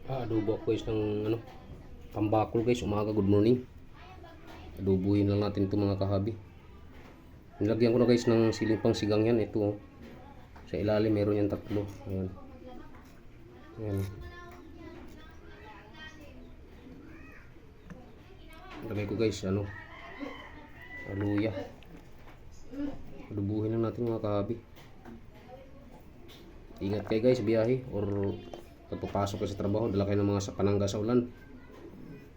Adobo ako guys ng tambakol guys. Umaga, good morning. Adobuhin lang natin ito mga kahabi. Nilagyan ko na guys ng siling pang sigang yan. Ito oh. Sa ilalim meron yan tatlo. Ayan. Ayan. Lagay ko guys aluya. Adobuhin lang natin mga kahabi. Ingat kayo guys biyahe or papasok kayo sa trabaho, dala kayo ng mga panangga sa ulan,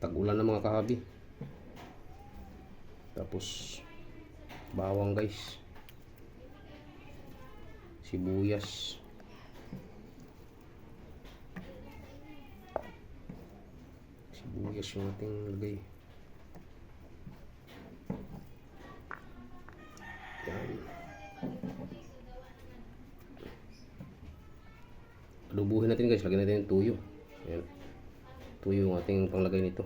tag-ulan na mga kahabi. Tapos bawang guys, sibuyas, yung ating lagay. Yan. Adobuhin natin guys, lagyan natin yung tuyo. Ayan. Tuyo yung ating panglagay nito.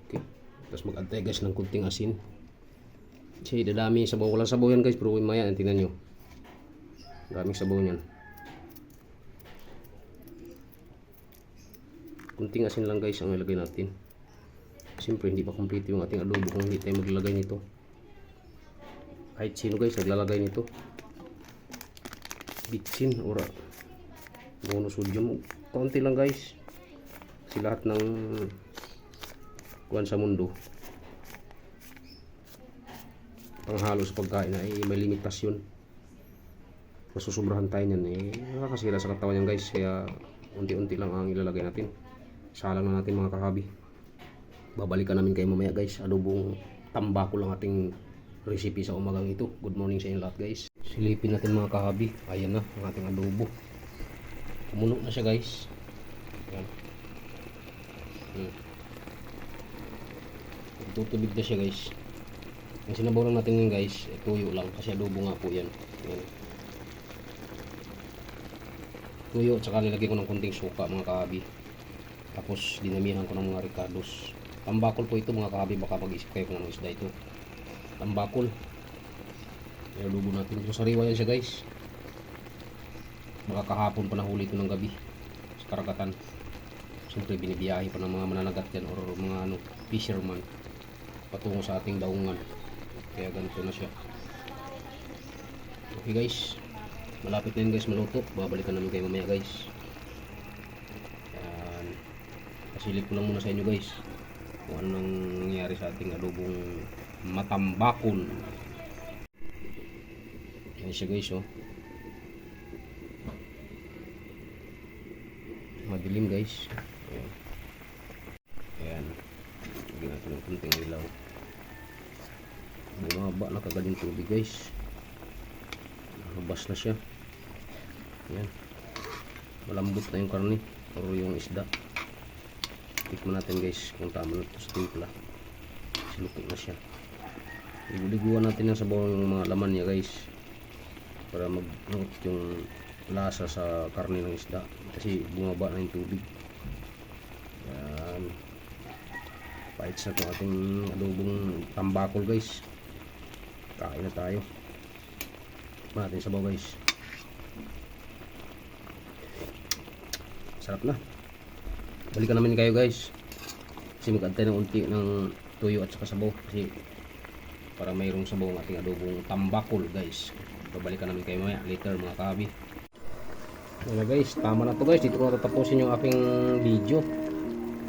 Okay. Tapos mag-add tayo guys ng kunting asin. Kasi dadami yung sabaw. Walang sabaw yan guys, pero maya, tingnan nyo. Daming sabaw yan. Kunting asin lang guys ang ilagay natin. Siyempre hindi pa complete yung ating adobo kung hindi tayo maglagay nito. Kahit sino guys naglalagay nito, bitsin or monosodium, konti lang guys. Kasi lahat ng kuwan sa mundo panghalo sa pagkain ay may limitasyon. Masusobrahan tayo niyan nakakasira sa katawan yan guys. Kaya unti-unti lang ang ilalagay natin. Salang na natin mga kakabi. Babalikan namin kayo mamaya guys. Adobong tambako lang ating recipe sa umagang ito. Good morning sa inyo lahat guys. Silipin natin mga kahabi. Ayan na ang ating adobo. Kumuno na siya guys. Ayan. Tutubig na siya guys. Ang sinabaw lang natin yun guys, tuyo lang kasi adobo nga po yan. Ayan. Tuyo at saka nilagyan ko ng konting suka mga kahabi. Tapos dinamihan ko ng mga ricados. Tambakol po ito mga kahabi, baka mag-isip kayo kung anong isda ito. Tambakol. Ilubo natin ito. Sariwa yan siya guys. Baka kahapon pa nahuli ito ng gabi sa karagatan. Siyempre binibiyahe pa ng mga mananagat yan or mga fisherman patungo sa ating daungan. Kaya ganito na siya. Okay guys, malapit na yun guys maluto. Babalikan namin kayo mamaya guys. Yan. Pasilip ko lang muna sa inyo guys kung anong nangyari sa ating adobong matambakol. Yan siya guys oh. Madilim guys. Ayan. Ayan. Lagyan natin ng kunting ilaw. Bumaba na kagad yung tubig guys. Nalabas na siya. Ayan. Malambot na yung karne or yung isda. Tikman natin guys kung tama na ito sa timpla. Siluto na siya. Liguan natin yung sabaw ng mga laman niya guys para mag-note yung lasa sa karne ng isda kasi bumaba na yung tubig. Yan. Pahit sa ito ating adobong tambakol guys. Kain na tayo. Natin sabaw guys. Sarap na. Balikan namin kayo guys kasi mag-add tayo ng unti ng tuyo at saka sabaw kasi para mayroong sabaw ang ating adobong tambakol guys. Babalikan namin kayo mamaya later mga kahabi. Ayan guys, tama na to guys. Dito ko natatapusin yung aking video.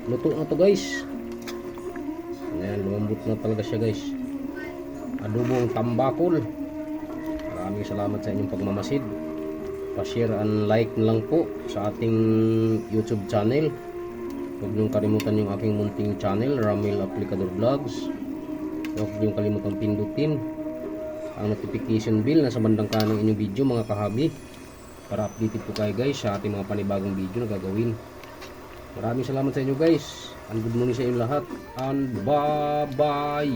Luto na to guys. Ayan, lumambot na talaga siya guys. Adobong tambakol. Maraming salamat sa inyong pagmamasid. Pa-share and like na lang po sa ating YouTube channel. Huwag niyong kalimutan yung aking munting channel, Ramil Aplicador Vlogs. Huwag niyong kalimutan pindutin ang notification bell na sa bandang kanan ng inyong video mga kahabi para updated po kayo guys sa ating mga panibagong video na gagawin. Maraming salamat sa inyo guys and good morning sa inyo lahat and bye bye.